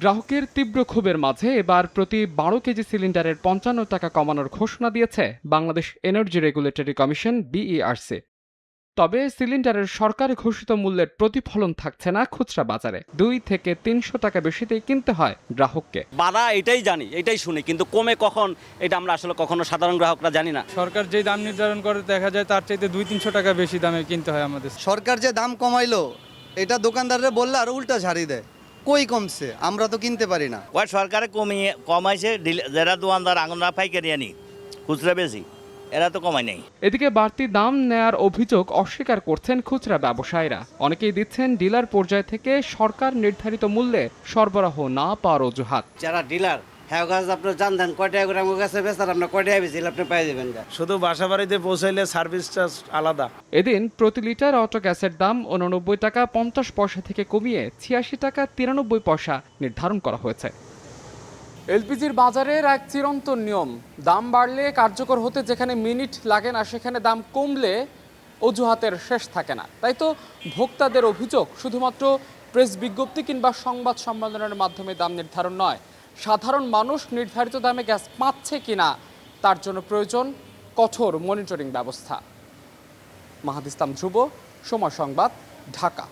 গ্রাহকের তীব্র ক্ষোভের মাঝে এবার প্রতি ১২ কেজি সিলিন্ডারের ৫৫ টাকা কমানোর ঘোষণা দিয়েছে Bangladesh energy regulatory commission BERC. তবে সিলিন্ডারের সরকারি ঘোষিত মূল্যের প্রতিফলন থাকছে না খুচরা বাজারে। ২ থেকে ৩০০ টাকা বেশিতেই কিনতে হয় গ্রাহককে। বাড়া এটাই জানি, এটাই শুনি, কিন্তু কমে কখন এটা আমরা আসলে কখনো সাধারণ গ্রাহকরা জানি না। সরকার যে দাম নির্ধারণ করে দেখা যায় তার চাইতে ২-৩০০ টাকা বেশি দামে কিনতে হয় আমাদের। সরকার যে দাম কমাইলো এটা দোকানদাররা বললে আর উল্টা ঝাড়ি দেয়। কই কমছে? আমরা তো কিনতে পারি না। ওই সরকারে কমাইছে, যারা দোকানদার আঙুনা পাইকারি আনি খুচরা বেশি, এরা তো কমায় নাই। এদিকে বাড়তি দাম নেয়ার অভিযোগ অস্বীকার করছেন খুচরা ব্যবসায়ীরা। অনেকেই দিচ্ছেন ডিলার পর্যায় থেকে সরকার নির্ধারিত মূল্যে সরবরাহ না পাওয়ার অজুহাত। যারা ডিলার হ্যাঁ গাছ আপনার জানতেন কয় টাকা করে আমার কাছে বেচার আপনার কয় টাকা বেশি আপনি পাই যাবেন। শুধু বাসা বাড়িতে পৌঁছাইলে সার্ভিস চার্জ আলাদা। এদিন প্রতি লিটার অটো গ্যাসের দাম ৮৯ টাকা ৫০ পয়সা থেকে কমিয়ে ৮৬ টাকা ৯৩ পয়সা নির্ধারণ করা হয়েছে। এলপিজির বাজারের এক চিরন্তন নিয়ম, দাম বাড়লে কার্যকর হতে যেখানে মিনিট লাগে না সেখানে দাম কমলে অজুহাতের শেষ থাকে না। তাই তো ভোক্তাদের অভিযোগ শুধুমাত্র প্রেস বিজ্ঞপ্তি কিংবা সংবাদ সম্মেলনের মাধ্যমে দাম নির্ধারণ নয়, সাধারণ মানুষ নির্ধারিত দামে গ্যাস পাচ্ছে কিনা তার জন্য প্রয়োজন কঠোর মনিটরিং ব্যবস্থা। মাহাদ ইসলাম ধ্রুব, সময় সংবাদ, ঢাকা।